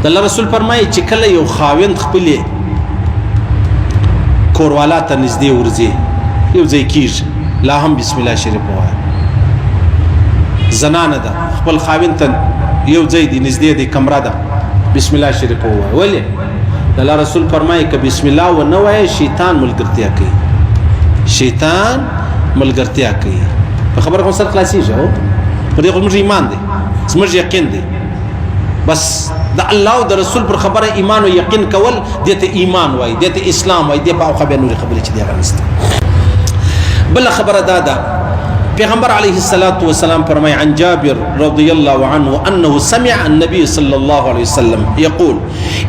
د الله رسول فرمایي چې کله یو خاوند خپل کوروالا ته نږدې ورځي یو ځای کېږي لا هم بسم الله شریف ووایه زنانه ده خپل خاوند ته یو ځای دی نږدې دی کمره ده بسم الله شریف ووایه ولې د الله رسول فرمایي که بسم الله ونه وایه شیطان ملګرتیا کوي شیطان ملګرتیا کوي په خبره خو سره خلاصېږي او په دې خو زموږ ایمان دی زموږ یقین دی بس د الله او د رسول پر خبره ایمان او یقین کول دې ته ایمان وایي دې ته اسلام وایي دې په او خبره نورې خبرې چې دی هغه نشته بل خبره دا ده پیغمبر علیه الصلاة والسلام فرمای عن جابر رضی الله عنه انه سمع النبي صلى الله عليه وسلم يقول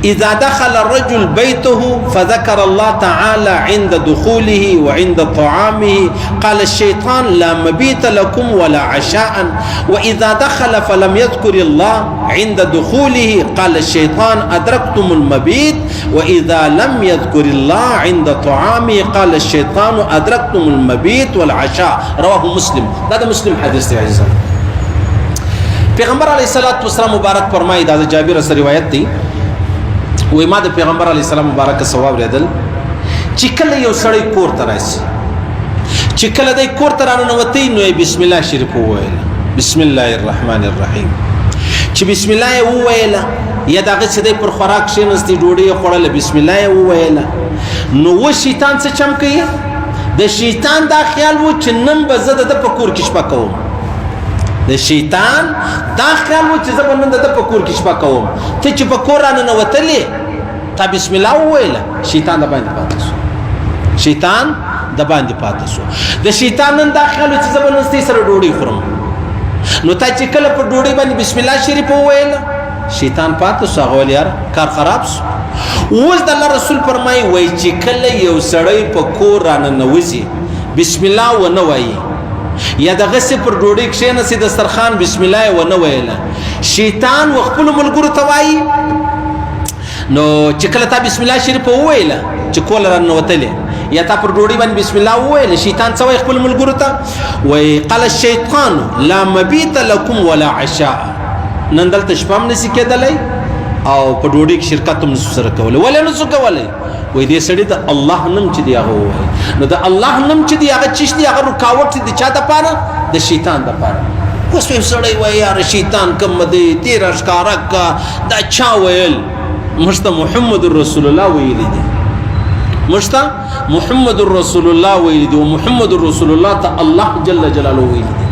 اذا دخل الرجل بيته فذكر الله تعالى عند دخوله وعند طعامه قال الشيطان لا مبيت لكم ولا عشاء واذا دخل فلم يذكر الله عند دخوله قال الشيطان ادركتم المبيت واذا لم يذكر الله عند طعامه قال الشيطان ادركتم المبيت والعشاء رواه مسلم دا مسلم حدیث دی عزیزان پیغمبر علیه الصلاۃ والسلام مبارک فرمایي دا جابر سره روایت دی وای ما د پیغمبر علیه السلام مبارک ثواب ریدل چې کله یو سړی کور ته راشي چې کله د کور ته راننوتی نو بسم الله شریف وویل بسم الله الرحمن الرحیم چې بسم الله وویل یا دغه چې د پر خوراک شینستی ډوډۍ خوړل بسم الله وویل نو و شیطان څه چم کوي د شیطان دا خیال وو چې نن به زه د په کور کې شپه کوم د شیطان دا خیال وو چې زه به نن د په کور کې شپه کوم ته چې په کور راننوتلې تا بسم الله وویل شیطان د باندې پاتې شو شیطان د باندې پاتې شو د شیطان نن دا خیال وو چې زه به نن سره ډوډۍ خورم نو تا چې کله په ډوډۍ باندې بسم الله شریف وویل شیطان پاتې شو هغه یار کار خراب شو اوس د الله رسول فرمایي وای چې کله یو سړی په کور راننوځي بسم الله ونه وایي یا دغه سي پر ډوډۍ کښېنسي دسترخوان بسم الله ونه ویله شیطان خپل ملګرو ته وایي نو چې کله تا بسم الله شریف وویله چې کول راننوتلې یا تا پر ډوډۍ باندې بسم الله وویله شیطان څه وایي خپل ملګرو ته وای قال الشیطان لا مبیت لكم ولا عشاء نن دلته شپه هم نشي کېدلی او په ډوډۍ کې شرکت هم سره کوله ولې نه څه کوله وای دې سړی ته الله نوم چې دی هغه وای نو د الله نوم چې دی هغه چیش دی هغه رکاوټ دی چا د پاره د شیطان د پاره اوس په سړی وای یار شیطان کوم دی تیر ښکارا کا دا چا ویل مشته محمد رسول الله ویل دی مشته محمد رسول الله ویل دی او محمد رسول الله ته الله جل جلاله ویل دی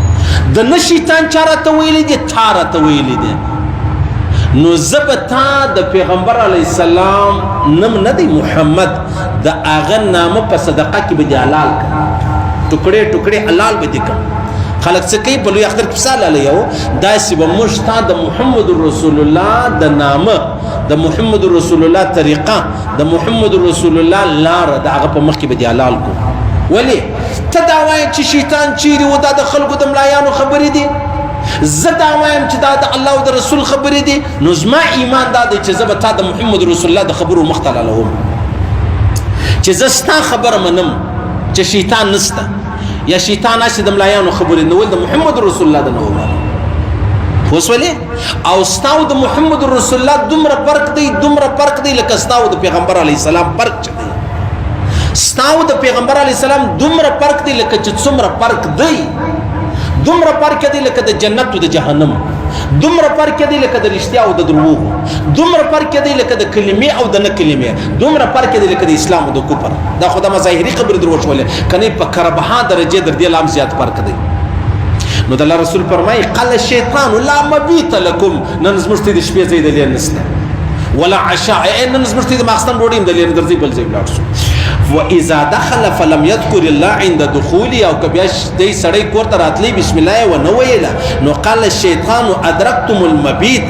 د نه شیطان چارته ویل دی چارته ویل دی نو زبتا د پیغمبر علی السلام نم ندی محمد د اغه نامه په صدقه کې به حلال ټوکړې ټوکړې حلال به دي خلک څه کوي په لوی اختر کې مثال علی یو داسې به مشتا د محمد رسول الله د نامه د محمد رسول الله طریقه د محمد رسول الله لار د هغه په مخ کې به حلال کو ولی تداوی چې شیطان چیرې و د خلکو د ملایانو خبرې دي زدا وایم چې دا د الله او د رسول خبرې دي نو زما ایمان دا دی چې زه به تا د محمد رسول الله د خبرو مختله لهم چې زه ستا خبره منم چې شیطان نسته یا شیطان نشي د ملایانو خبرې نو د محمد رسول الله د نو اوس ولې او ستاو د محمد رسول الله دومره فرق دی لکه ستاو د پیغمبر علی السلام فرق چي ستاو د پیغمبر علی السلام دومره فرق دی لکه چې څومره فرق دی دومره فرق دی لکه د جنت او د جهنم دومره فرق دی لکه د رښتیا او د دروغ دومره فرق دی لکه د کلمې او د نه کلمې دومره فرق دی لکه د اسلام او د کفر دا خدای مظاهری خبر دروښولې کني په کربها درجه در دی لام زیات فرق دی نو د الله رسول فرمایي قال الشیطان لا مبيت لكم نن زمشتي د شپې زید لین نسته ولا عشاء نن زمشتي د ماخستان ډوډۍ د لین درځي بل ځای بلاړ شو واذا دخل فلم يذكر الله عند دخوله او کبیاش دې سړی کور ته راتلی بسم الله و نو ویلا نو قال الشیطان ادركتم المبيت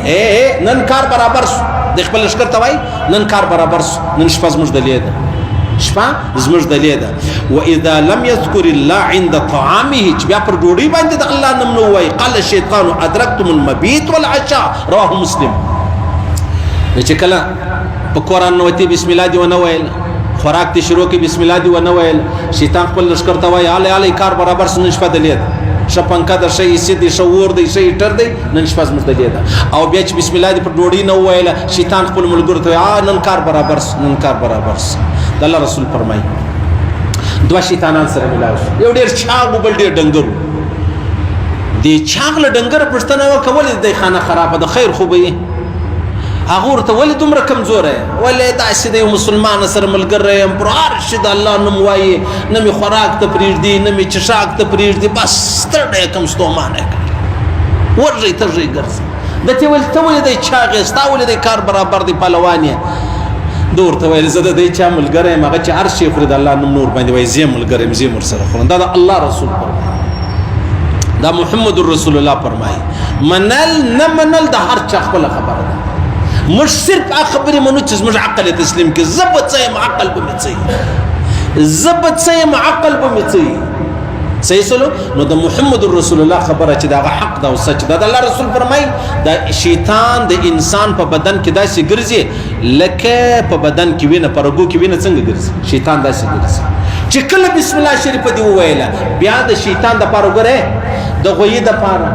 نن کار برابر د خپل لشکر ته وای نن کار برابر نن شپه زموږ د لید شپه زموږ د لید واذا لم يذكر الله عند طعامه چې بیا پر ډوډۍ باندې د الله نوم نو وای قال الشیطان ادركتم المبيت والعشاء رواه مسلم چې کله په قران نو ته بسم الله دی و نو ویل خوراک ته شروع کی بسم الله دی و نو ویل شیطان خپل لشکر ته وای اله کار برابر سن شپه د لید شپنکا د شي سي شعور دی شي ټر دی نن شپه زموږ د لیدا او بیا چې بسم الله دی پر ډوډۍ نه وایله شیطان خپل ملګرو ته نن کار برابر نن کار برابر د الله رسول فرمایي دوه شیطانان سره ملاو شو یو ډیر چاغ بل ډیر ډنګر دی چاغ له ډنګر پښتنه وکول د خانه خرابه د خیر خو به هغه ورته ولې دومره کمزور یې ولې داسې د یو مسلمان سره ملګری یم پر هر شي د الله نوم وایي نه مې خوراک ته پرېږدي نه مې چښاک ته پرېږدي بس ستړی کم ستومانه کوي ورژئ ترژئ ګرځي ده ته ویل ته ولې دی چاغ یې ستا ولې دی کار برابر دی پهلوان یې ده ورته ویل زه د دی چا ملګری یم هغه چې هر شی خوري د الله نوم نور باندې وایي زه ملګری یم زه ورسره خورم دا د الله رسول فرمایي دا محمد رسول الله فرمایي منل نه منل د هر چا خپله خبره ده مش صرف خبرې منو چې زموږ عقل تسلیم کړي زه به څه یم عقل به مې څه وي زه به څه یم عقل به مې څه وي صحیح سلو نو د محمد رسول الله خبره چې دا حق ده او سچ ده د الله رسول فرمایي دا شیطان د انسان په بدن کې داسې ګرځي لکه په بدن کې وینه په رګو کې وینه څنګه ګرځي شیطان داسې ګرځي چې کله بسم الله شریفه دی وویله بیا د شیطان د پاره وګوره د غویي د پاره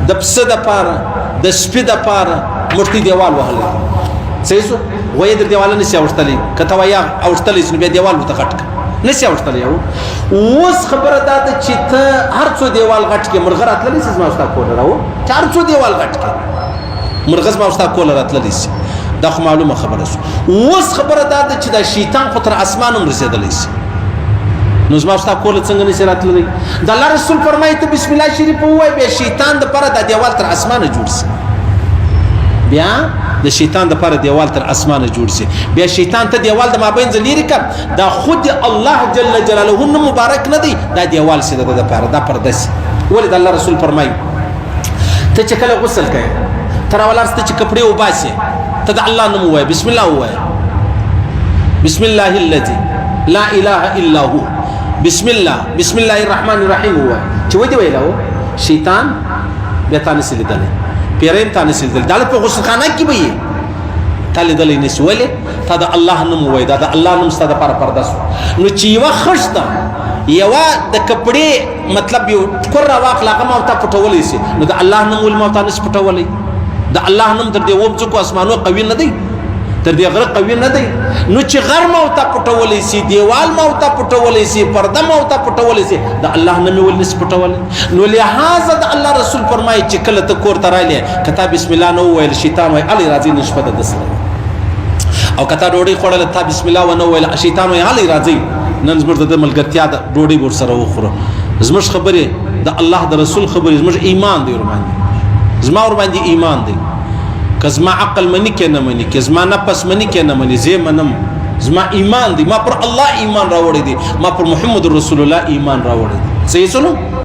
د پسه د پاره د سپي د پاره مرتي دیوال وهل صحیح سو وای در دیوال نه سی اوشتلی کته وای اوشتلی نو به دیوال وته غټ نه سی اوشتلی اوس خبره ده چې ته هر څو دیوال غټ کې مرغ راتللی سیس ما استا کول راو هر څو دیوال غټ کې مرغ ما استا کول راتللی سي دا خو معلومه خبره سو اوس خبره ده چې دا شیطان خو تر اسمانم رسیدلی سي نو زما استا کول څنګه نشي راتللی د الله رسول فرمایي ته بسم الله شریف وای به شیطان د پر د دیوال تر اسمانه جوړ سي بیا د شیطان د پر دیوال تر اسمانه جوړ سي بیا شیطان ته دیوال د مابین زلیری کړ دا خود الله جل جلاله مبارک نه دی دا دیوال سي د پر دا پردس ولې د الله رسول فرمایي ته چې کله غسل کوي تر ولارسته چې کپڑے وباسي ته د الله نوم وای بسم الله وای بسم الله الذي لا اله الا هو بسم الله الرحمن الرحيم وای چې ودی ویلو شیطان به تاسو لیدل پیریم تا نسل دل دل په غسل خانه کې به تل دل نسوله تا د الله نوم وای دا د الله نوم ستاسو لپاره پرداس نو چې یو خشته یو د کپڑے مطلب یو کور واخلاقه ما ته پټولې سي نو د الله نوم ول ما ته نس پټولې د الله نوم تر دې وب ځکو اسمانو قوي نه دی تر دې غره قوي نه دی نو چې غر ما ته پټولې سي دیوال ما ته پټولې سي پرده ما ته پټولې سي د الله نوم ول نس پټولې نو لہذا د الله رسول فرمایي چې کله ته کور تراله کته بسم الله نو ویل شیطان وای علي راځي نشپه د دسله او کته ډوډۍ خوړل ته بسم الله ونه ویل شیطان وای علي راځي نن زموږ د ملګرتیا د ډوډۍ ور سره وخوره زموږ خبره د الله د رسول خبره زموږ ایمان دی ور باندې زما ور باندې ایمان دی کزما عقل منی کې نه منی کزما نفس منی کې نه منی زه منم زما ایمان دی ما پر الله ایمان راوړی دی ما پر محمد رسول الله ایمان راوړی دی صحیح سنو